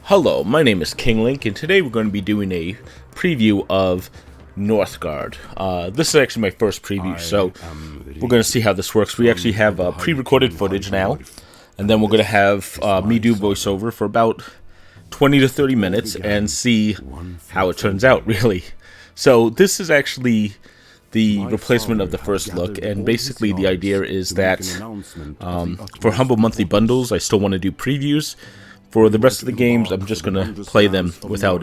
Hello, my name is King Link, and today we're going to be doing a preview of Northgard. This is actually my first preview, so we're going to see how this works. We actually have pre-recorded footage now, and then we're going to have me do voiceover for about 20 to 30 minutes and see how it turns out, really. So this is actually the replacement of the first look, and basically the idea is that for Humble Monthly Bundles, I still want to do previews. For the rest of the games, I'm just going to play them without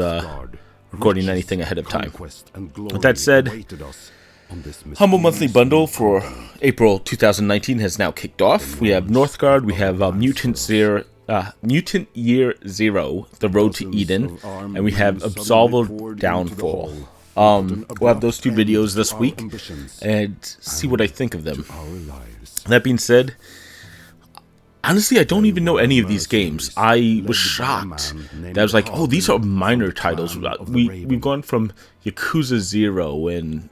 recording anything ahead of time. With that said, Humble Monthly Bundle for April 2019 has now kicked off. We have Northgard, we have Mutant Year Zero, The Road to Eden, and we have Absolver Downfall. We'll have those two videos this week and see what I think of them. That being said, honestly, I don't even know any of these games. I was shocked that I was like, oh, these are minor titles. We've gone from Yakuza 0 and,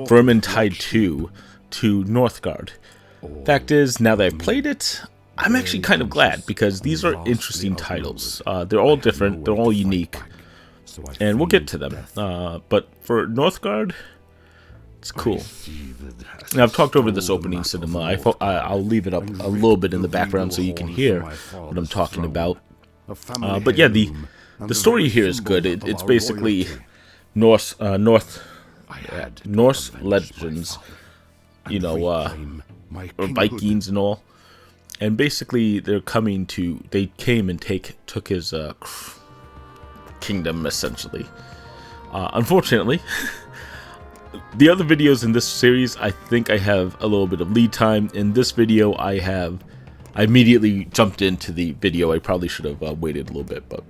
Vermintide 2 to Northgard. Fact is, now that I've played it, I'm actually kind of glad, because these are interesting titles. They're all different, they're all unique, and we'll get to them. But for Northgard, it's cool. Now, I've talked over this opening cinema. I'll leave it up a little bit in the background so you can hear what I'm talking about. But yeah, the story here is good. It's basically Norse legends, or Vikings and all. And basically, they came and took his kingdom, essentially. Unfortunately, the other videos in this series, I think I have a little bit of lead time. In this video, I immediately jumped into the video. I probably should have waited a little bit, but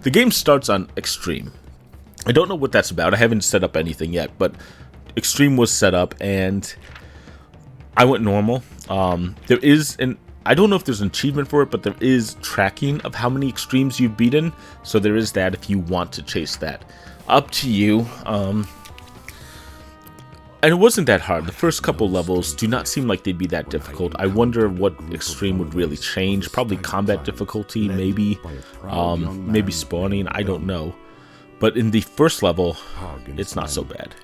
the game starts on Extreme. I don't know what that's about. I haven't set up anything yet, but Extreme was set up, and I went normal. There is I don't know if there's an achievement for it, but there is tracking of how many extremes you've beaten, so there is that if you want to chase that. Up to you. And it wasn't that hard. The first couple levels do not seem like they'd be that difficult. I wonder what extreme would really change. Probably combat difficulty, maybe. Maybe spawning, I don't know. But in the first level, it's not so bad.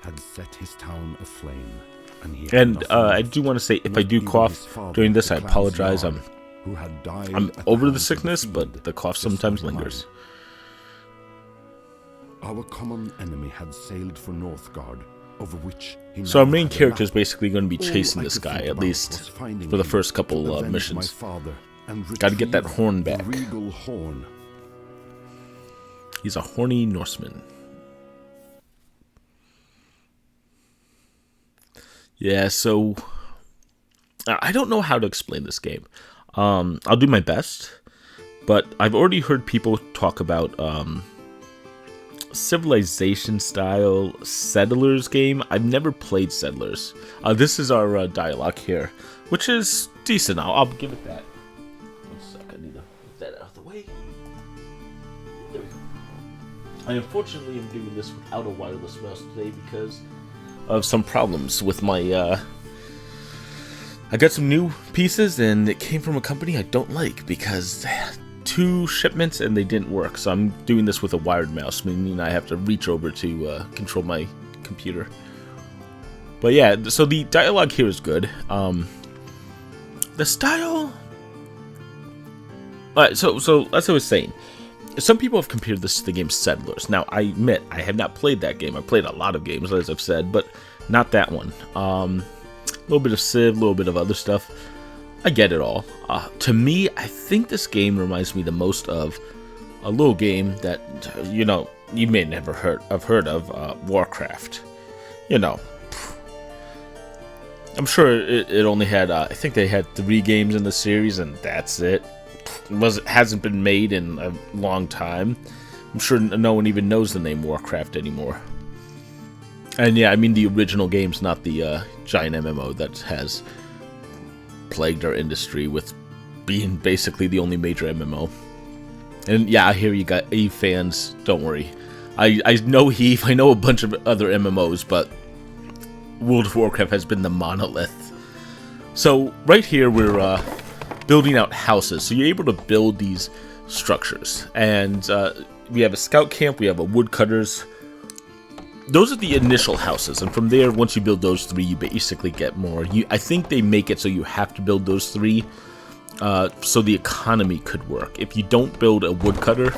And I do want to say, if I do cough during this, I apologize. I'm over the sickness, but the cough sometimes lingers. Our common enemy had sailed for Northgard, over which so our main character is basically going to be chasing this guy, at least for the first couple missions. Got to get that horn back. He's a horny Norseman. Yeah, so I don't know how to explain this game. I'll do my best, but I've already heard people talk about Civilization style Settlers game. I've never played Settlers. This is our dialogue here, which is decent. I'll give it that. 1 sec, I need to get that out of the way. There we go. I unfortunately am doing this without a wireless mouse today because of some problems with my I got some new pieces, and it came from a company I don't like because 2 shipments and they didn't work, so I'm doing this with a wired mouse, meaning I have to reach over to control my computer. But yeah, so the dialogue here is good. The style, so as I was saying, some people have compared this to the game Settlers. Now, I admit I have not played that game. I played a lot of games, as I've said, but not that one. A little bit of Civ, a little bit of other stuff. I get it all. To me, I think this game reminds me the most of a little game that, you may never have heard of, Warcraft. I'm sure it only had, I think they had 3 games in the series, and that's it. It hasn't been made in a long time. I'm sure no one even knows the name Warcraft anymore. And yeah, I mean the original games, not the giant MMO that has plagued our industry with being basically the only major MMO. And yeah, I hear you got Eve fans, don't worry. I know Eve, I know a bunch of other MMOs, but World of Warcraft has been the monolith. So right here we're building out houses. So you're able to build these structures. And we have a scout camp, we have a woodcutters. Those are the initial houses, and from there, once you build those 3, you basically get more. I think they make it so you have to build those 3, so the economy could work. If you don't build a woodcutter,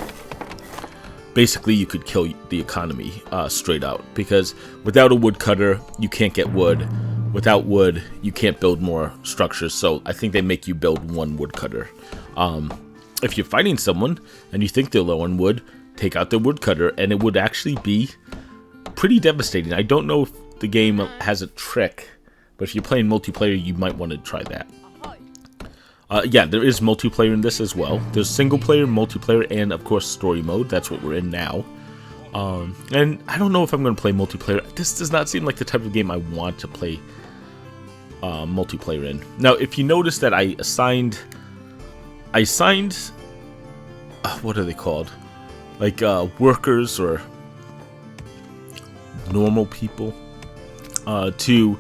basically you could kill the economy straight out, because without a woodcutter, you can't get wood. Without wood, you can't build more structures, so I think they make you build 1 woodcutter. If you're fighting someone, and you think they're low on wood, take out the woodcutter, and it would actually be pretty devastating. I don't know if the game has a trick, but if you're playing multiplayer, you might want to try that. Yeah, there is multiplayer in this as well. There's single player, multiplayer, and of course story mode. That's what we're in now. And I don't know if I'm going to play multiplayer. This does not seem like the type of game I want to play multiplayer in. Now, if you notice that I assigned what are they called? Like workers or normal people to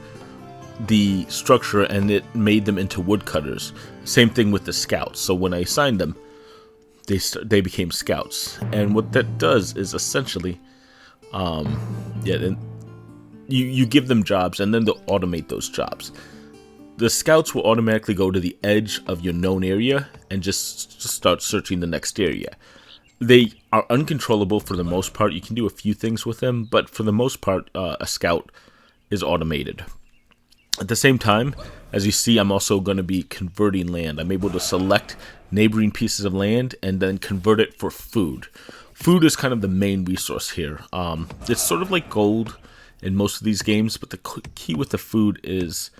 the structure, and it made them into woodcutters. Same thing with the scouts. So when I assigned them, they became scouts, and what that does is essentially, you give them jobs, and then they'll automate those jobs. The scouts will automatically go to the edge of your known area and just start searching the next area. They are uncontrollable for the most part. You can do a few things with them, but for the most part, a scout is automated. At the same time, as you see, I'm also going to be converting land. I'm able to select neighboring pieces of land and then convert it for food. Food is kind of the main resource here. It's sort of like gold in most of these games, but the key with the food is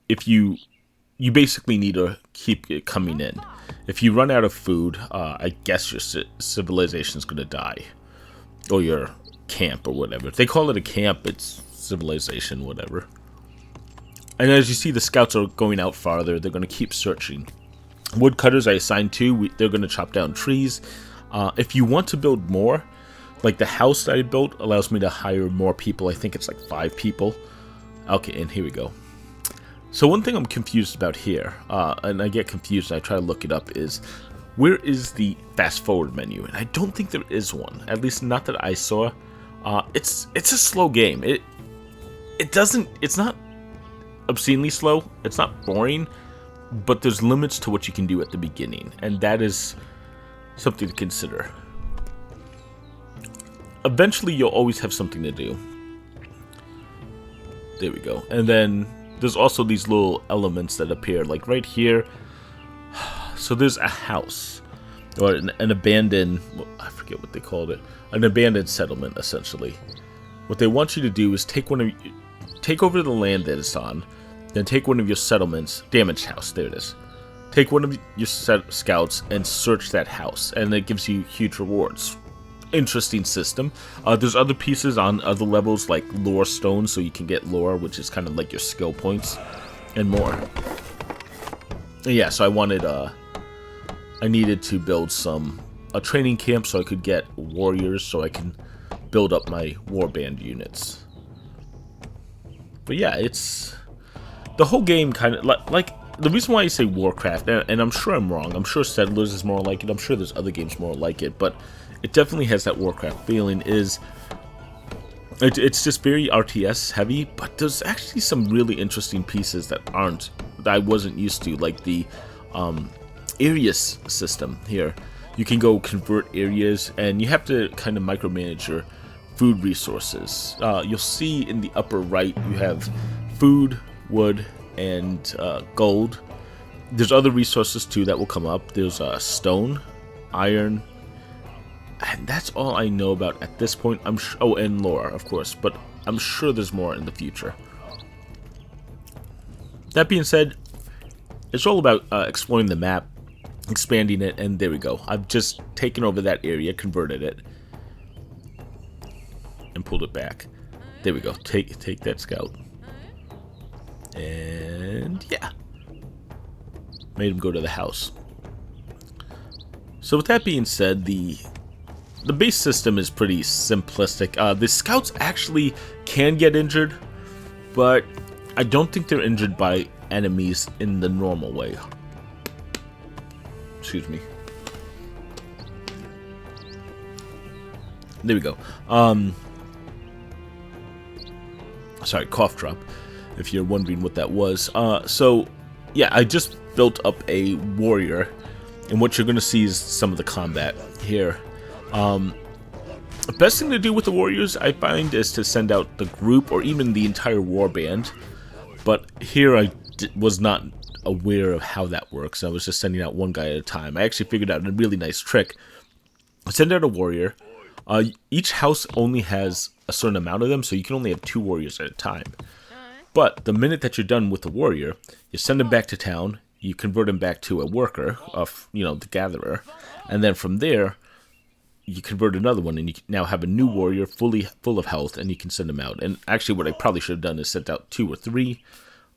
if you basically need to keep it coming in. If you run out of food, I guess your civilization is going to die. Or your camp or whatever. If they call it a camp, it's civilization, whatever. And as you see, the scouts are going out farther. They're going to keep searching. Woodcutters I assigned to, they're going to chop down trees. If you want to build more, like the house that I built allows me to hire more people. I think it's like 5 people. Okay, and here we go. So one thing I'm confused about here, and I get confused and I try to look it up, is where is the fast forward menu? And I don't think there is one, at least not that I saw. It's a slow game. It's not obscenely slow. It's not boring, but there's limits to what you can do at the beginning, and that is something to consider. Eventually, you'll always have something to do. There we go. And then there's also these little elements that appear, like right here. So there's a house, or an abandoned, well, I forget what they called it, an abandoned settlement, essentially. What they want you to do is take over the land that it's on, then take one of your settlements, damaged house, there it is. Take one of your scouts and search that house, and it gives you huge rewards. Interesting system. There's other pieces on other levels, like lore stones, so you can get lore, which is kind of like your skill points, and more. And yeah, so I needed to build a training camp so I could get warriors, so I can build up my warband units. But yeah, it's the whole game kind of like the reason why I say Warcraft, and I'm sure I'm wrong. I'm sure Settlers is more like it. I'm sure there's other games more like it, but it definitely has that Warcraft feeling. It's just very RTS heavy, but there's actually some really interesting pieces that I wasn't used to, like the areas system here. You can go convert areas, and you have to kind of micromanage your food resources. You'll see in the upper right you have food, wood, and gold. There's other resources too that will come up. There's stone, iron, and that's all I know about at this point. Oh, and lore, of course, but I'm sure there's more in the future. That being said, it's all about exploring the map, expanding it, and there we go. I've just taken over that area, converted it, and pulled it back. There we go. Take that scout. And yeah, made him go to the house. So with that being said, the base system is pretty simplistic. The scouts actually can get injured, but I don't think they're injured by enemies in the normal way. Excuse me. There we go. Sorry, cough drop, if you're wondering what that was. So, yeah, I just built up a warrior, and what you're going to see is some of the combat here. The best thing to do with the warriors, I find, is to send out the group or even the entire war band. But here I was not aware of how that works. I was just sending out one guy at a time. I actually figured out a really nice trick. Send out a warrior. Each house only has a certain amount of them, so you can only have 2 warriors at a time. But the minute that you're done with the warrior, you send him back to town, you convert him back to a worker, of the gatherer, and then from there, you convert another one, and you now have a new warrior full of health, and you can send him out. And actually, what I probably should have done is sent out 2 or 3.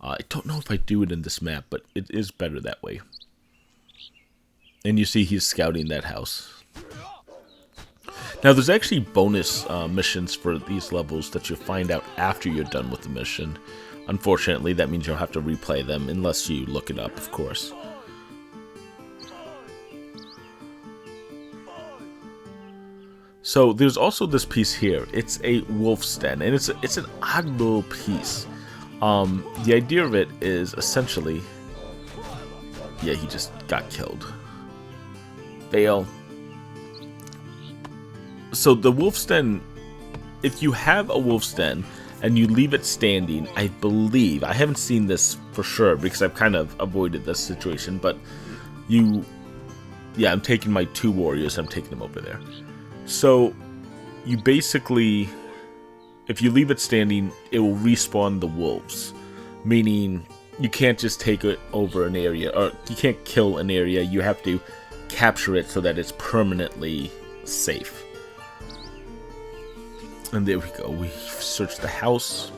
I don't know if I do it in this map, but it is better that way. And you see he's scouting that house. Now, there's actually bonus missions for these levels that you'll find out after you're done with the mission. Unfortunately, that means you'll have to replay them, unless you look it up, of course. So, there's also this piece here. It's a wolf's den, and it's an odd little piece. The idea of it is essentially... Yeah, he just got killed. Fail. So the wolf's den, if you have a wolf's den and you leave it standing, I believe, I haven't seen this for sure because I've kind of avoided this situation, but I'm taking my 2 warriors, I'm taking them over there. So you basically, if you leave it standing, it will respawn the wolves, meaning you can't just take it over an area, or you can't kill an area, you have to capture it so that it's permanently safe. And there we go. We searched the house.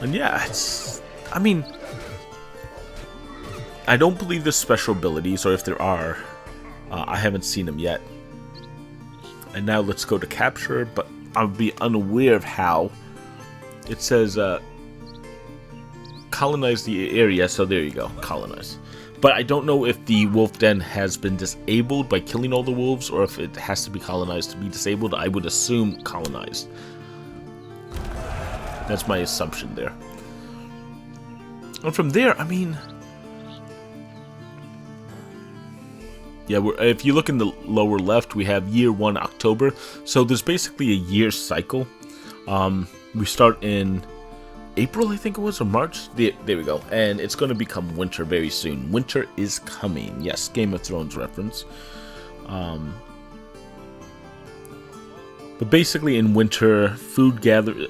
And yeah, I mean, I don't believe there's special abilities, or if there are, I haven't seen them yet. And now let's go to capture, but I'll be unaware of how. It says, colonize the area, so there you go, colonize. But I don't know if the wolf den has been disabled by killing all the wolves, or if it has to be colonized to be disabled. I would assume colonized. That's my assumption there. And from there, I mean... Yeah, if you look in the lower left, we have year 1, October. So there's basically a year cycle. We start in April, I think it was, or March. There we go. And it's going to become winter very soon. Winter is coming. Yes, Game of Thrones reference. But basically in winter, food gathering,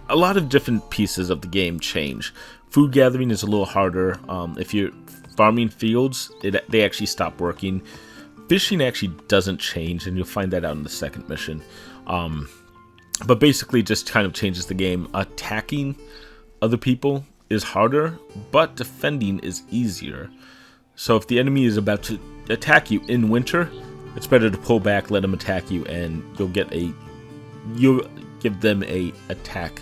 a lot of different pieces of the game change. Food gathering is a little harder. If you're farming fields, they actually stop working. Fishing actually doesn't change, and you'll find that out in the second mission. But basically just kind of changes the game. Attacking other people is harder, but defending is easier. So if the enemy is about to attack you in winter, it's better to pull back, let them attack you, and you'll give them a attack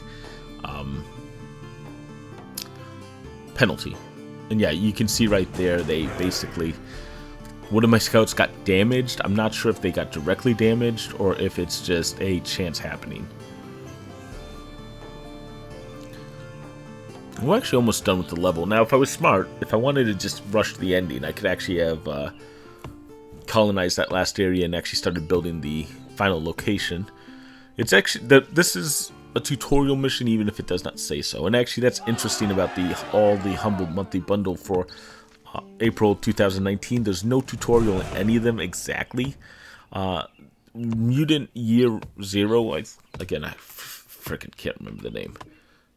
penalty. And yeah, you can see right there, they basically, one of my scouts got damaged. I'm not sure if they got directly damaged or if it's just a chance happening. We're actually almost done with the level. Now, if I was smart, if I wanted to just rush to the ending, I could actually have colonized that last area and actually started building the final location. It's actually, this is a tutorial mission, even if it does not say so. And actually, that's interesting about all the Humble Monthly Bundle for April 2019. There's no tutorial in any of them exactly. Mutant Year Zero, I freaking can't remember the name.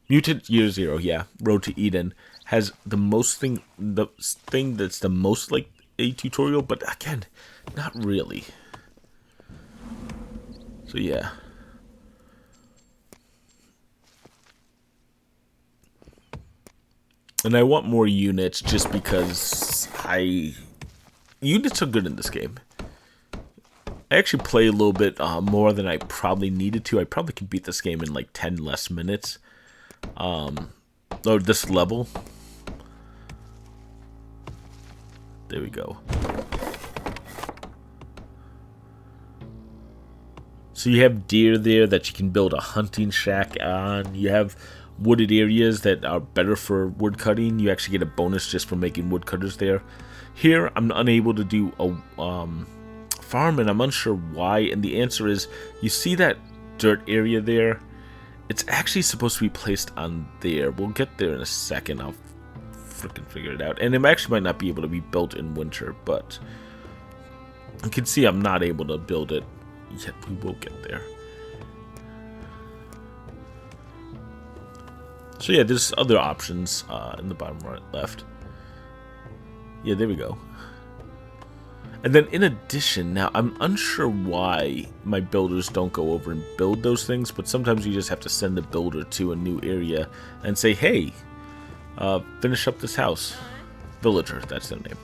Mutant Year Zero, yeah, Road to Eden, has the thing that's the most like a tutorial, but again, not really. So yeah. And I want more units just because units are good in this game. I actually play a little bit more than I probably needed to. I probably could beat this game in like 10 less minutes. Or this level. There we go. So you have deer there that you can build a hunting shack on. You have wooded areas that are better for wood cutting. You actually get a bonus just for making woodcutters there. Here, I'm unable to do a farm, and I'm unsure why. And the answer is, you see that dirt area there? It's actually supposed to be placed on there. We'll get there in a second. I'll freaking figure it out. And it actually might not be able to be built in winter, but you can see I'm not able to build it. Yet we will get there. So yeah, there's other options in the bottom right left. Yeah, there we go. And then in addition, now I'm unsure why my builders don't go over and build those things, but sometimes you just have to send a builder to a new area and say, hey, finish up this house. Villager, that's their name.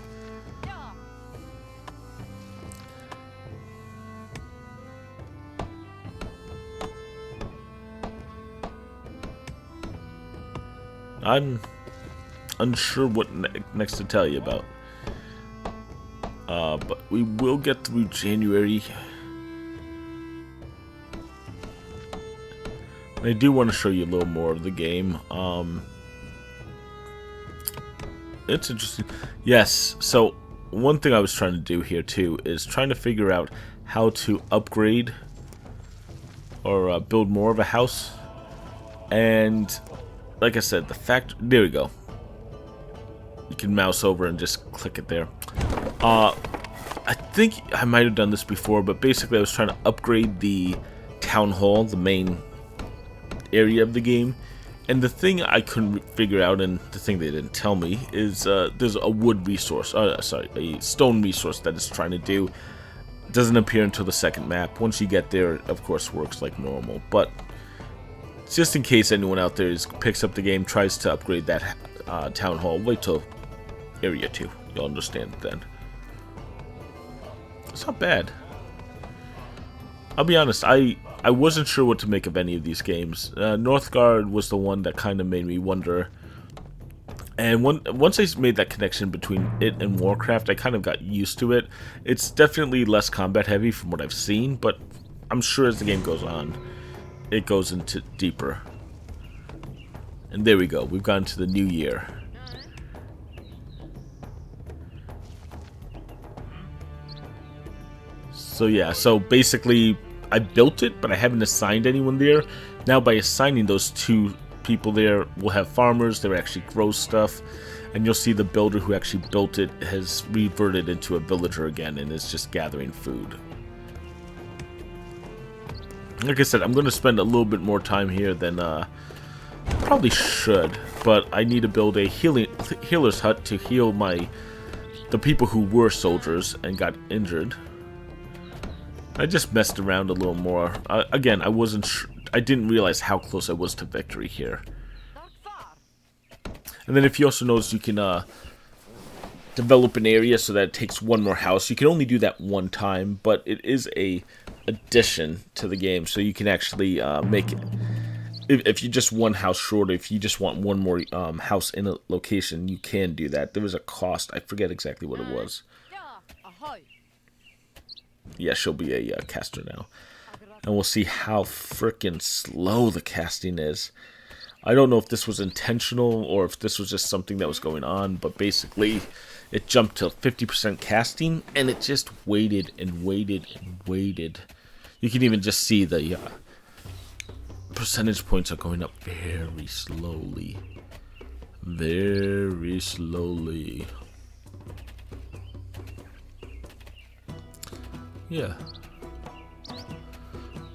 I'm unsure what next to tell you about. But we will get through January. I do want to show you a little more of the game. It's interesting. Yes, so one thing I was trying to do here too is trying to figure out how to upgrade or build more of a house. And like I said, there we go. You can mouse over and just click it there. I think I might have done this before, but basically I was trying to upgrade the town hall, the main area of the game. And the thing I couldn't figure out, and the thing they didn't tell me, is there's a wood resource, a stone resource that it's trying to do. It doesn't appear until the second map. Once you get there, it of course works like normal. But just in case anyone out there picks up the game, tries to upgrade that town hall, wait till area 2. You'll understand it then. It's not bad. I'll be honest, I wasn't sure what to make of any of these games. Northgard was the one that kind of made me wonder. And once I made that connection between it and Warcraft, I kind of got used to it. It's definitely less combat heavy from what I've seen, but I'm sure as the game goes on, it goes into deeper. And there we go. We've gone to the new year. So yeah, so basically I built it, but I haven't assigned anyone there. Now by assigning those 2 people there, we'll have farmers that actually grow stuff, and you'll see the builder who actually built it has reverted into a villager again and is just gathering food. Like I said, I'm going to spend a little bit more time here than I probably should, but I need to build a healer's hut to heal the people who were soldiers and got injured. I just messed around a little more. Again, I didn't realize how close I was to victory here. And then if you also notice, you can develop an area so that it takes one more house. You can only do that one time, but it is a addition to the game, so you can actually make it. If you just one house short, if you just want one more house in a location, you can do that. There was a cost. I forget exactly what it was. Yeah, she'll be a caster now. And we'll see how freaking slow the casting is. I don't know if this was intentional or if this was just something that was going on, but basically it jumped to 50% casting, and it just waited and waited and waited. You can even just see the percentage points are going up very slowly. Very slowly. Yeah.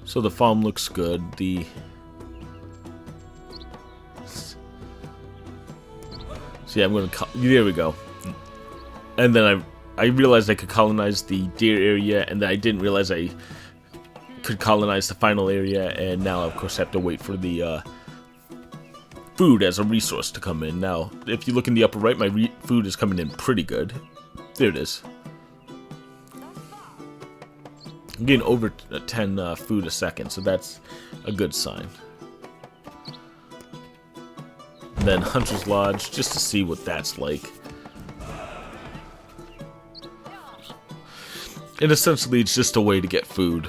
So the farm looks good. So yeah, I'm gonna. There we go. And then I realized I could colonize the deer area, and then I didn't realize I could colonize the final area. And now, of course, I have to wait for the food as a resource to come in. Now, if you look in the upper right, my food is coming in pretty good. There it is. I'm getting over 10 food a second, so that's a good sign. And then Hunter's Lodge, just to see what that's like. And essentially, it's just a way to get food.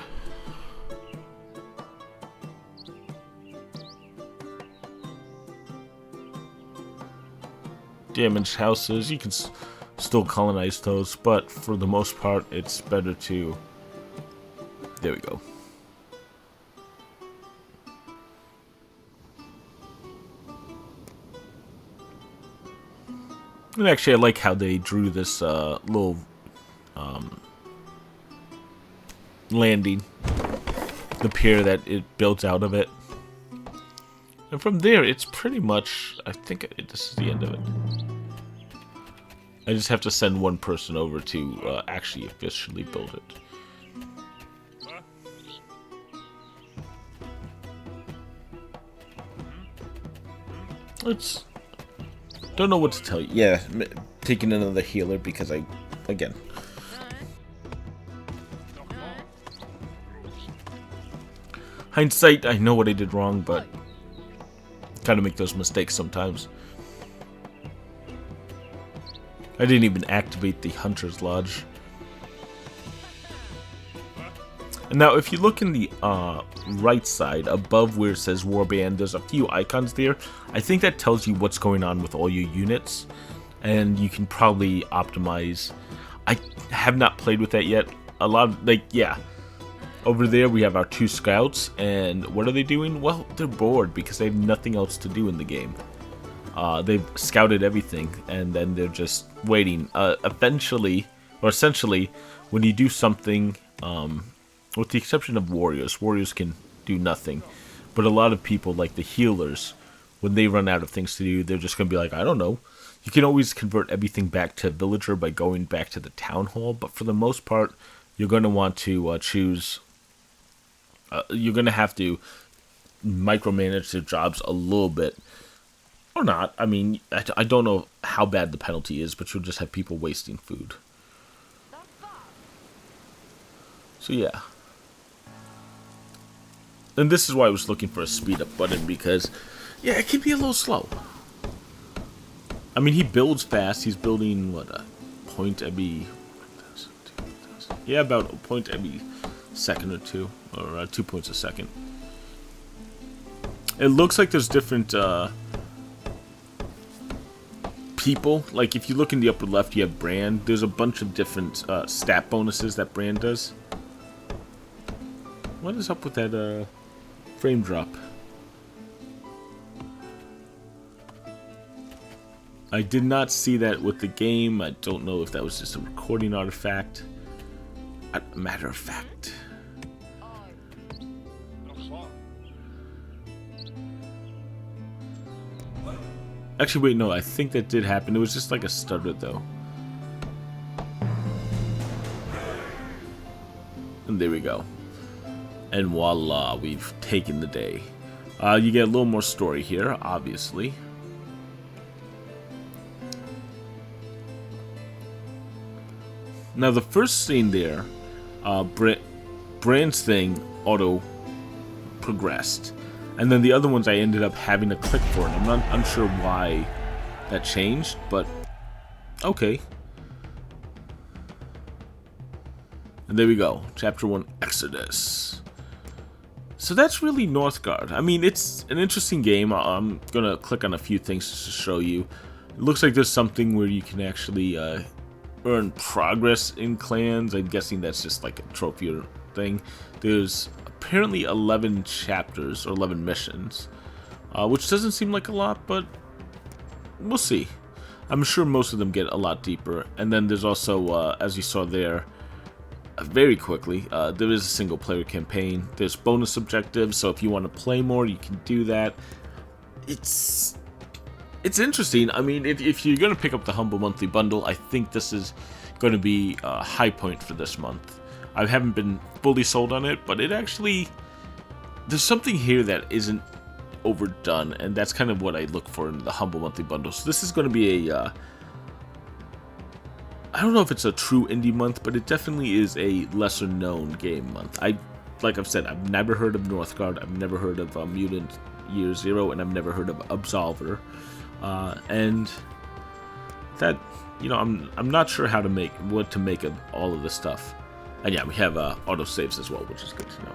Damaged houses, you can still colonize those, but for the most part, it's better to... There we go. And actually, I like how they drew this little landing, the pier that it built out of it. And from there, it's pretty much, I think this is the end of it. I just have to send one person over to actually officially build it. Let's... Don't know what to tell you. Yeah, taking another healer because again. Hindsight, I know what I did wrong, but kind of make those mistakes sometimes. I didn't even activate the Hunter's Lodge. And now, if you look in the right side, above where it says Warband, there's a few icons there. I think that tells you what's going on with all your units, and you can probably optimize. I have not played with that yet. A lot of, yeah. Over there, we have our 2 scouts, and what are they doing? Well, they're bored because they have nothing else to do in the game. They've scouted everything, and then they're just waiting. Essentially, when you do something, with the exception of warriors can do nothing. But a lot of people, like the healers, when they run out of things to do, they're just going to be like, I don't know. You can always convert everything back to villager by going back to the town hall, but for the most part, you're going to want to choose... you're going to have to micromanage their jobs a little bit. Or not. I mean, I don't know how bad the penalty is, but you'll just have people wasting food. So yeah. And this is why I was looking for a speed up button, because, yeah, it can be a little slow. I mean, he builds fast. He's building, what, a point every... Yeah, about a point every second or two, or 2 points a second. It looks like there's different people. Like, if you look in the upper left, you have Brand. There's a bunch of different stat bonuses that Brand does. What is up with that frame drop? I did not see that with the game. I don't know if that was just a recording artifact. Matter of fact. Actually, wait, no, I think that did happen. It was just like a stutter, though. And there we go. And voila, we've taken the day. You get a little more story here, obviously. Now, the first scene there, Brand's thing auto progressed. And then the other ones I ended up having to click for it. I'm not unsure why that changed, but okay. And there we go. Chapter 1, Exodus. So that's really Northgard. I mean, it's an interesting game. I'm going to click on a few things just to show you. It looks like there's something where you can actually earn progress in clans. I'm guessing that's just like a trophy or thing. There's apparently 11 chapters or 11 missions, which doesn't seem like a lot, but we'll see. I'm sure most of them get a lot deeper. And then there's also, as you saw there, very quickly, there is a single player campaign. There's bonus objectives, so if you want to play more, you can do that. It's interesting. I mean, if you're going to pick up the Humble Monthly Bundle, I think this is going to be a high point for this month. I haven't been fully sold on it, but it actually... There's something here that isn't overdone, and that's kind of what I look for in the Humble Monthly Bundle. So this is going to be a... I don't know if it's a true indie month, but it definitely is a lesser-known game month. Like I've said, I've never heard of Northgard, I've never heard of Mutant Year Zero, and I've never heard of Absolver. And that, you know, I'm not sure what to make of all of this stuff. And yeah, we have autosaves as well, which is good to know.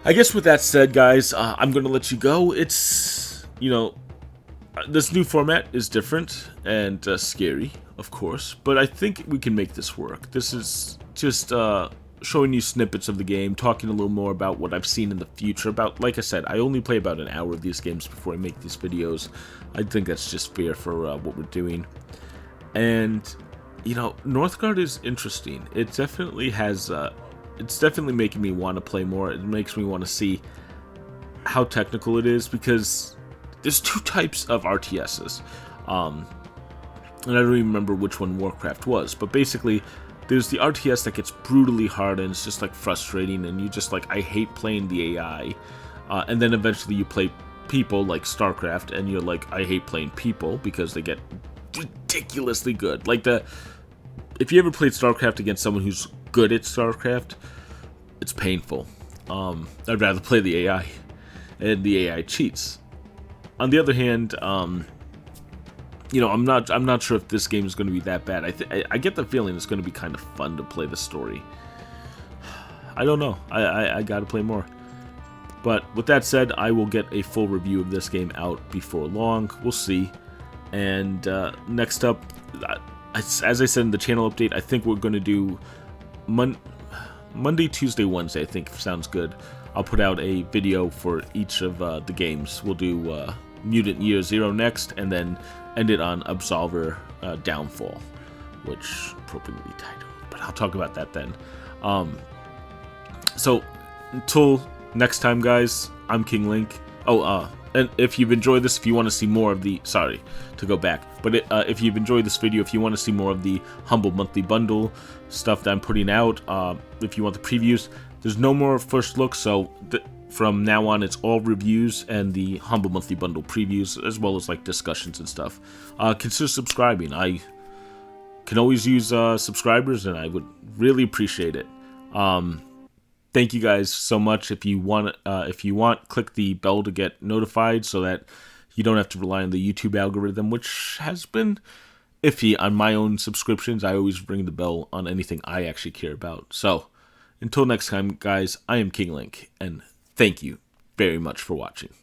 I guess with that said, guys, I'm going to let you go. It's, this new format is different and scary, of course, but I think we can make this work. This is just showing you snippets of the game, talking a little more about what I've seen in the future. Like I said, I only play about an hour of these games before I make these videos. I think that's just fair for what we're doing. And, Northgard is interesting. It definitely has, it's definitely making me want to play more. It makes me want to see how technical it is, because there's two types of RTSs. And I don't even remember which one Warcraft was, but basically, there's the RTS that gets brutally hard and it's just like frustrating, and you just like, I hate playing the AI. And then eventually you play people like StarCraft, and you're like, I hate playing people because they get ridiculously good. Like if you ever played StarCraft against someone who's good at StarCraft, it's painful. I'd rather play the AI, and the AI cheats. On the other hand, I'm not sure if this game is going to be that bad. I get the feeling it's going to be kind of fun to play the story. I don't know. I got to play more. But with that said, I will get a full review of this game out before long. We'll see. And next up, as I said in the channel update, I think we're going to do Monday, Tuesday, Wednesday. I think sounds good. I'll put out a video for each of the games. We'll do Mutant Year Zero next, and then end it on Absolver Downfall, which appropriately titled. But I'll talk about that then. So until next time, guys, I'm King Link. And if you've enjoyed this, if you want to see more of the... Sorry to go back. But if you've enjoyed this video, if you want to see more of the Humble Monthly Bundle stuff that I'm putting out, if you want the previews, there's no more first look, so from now on it's all reviews and the Humble Monthly Bundle previews, as well as like discussions and stuff. Consider subscribing. I can always use subscribers, and I would really appreciate it. Thank you guys so much. If you want, click the bell to get notified so that you don't have to rely on the YouTube algorithm, which has been iffy on my own subscriptions. I always ring the bell on anything I actually care about. So until next time, guys, I am King Link, and thank you very much for watching.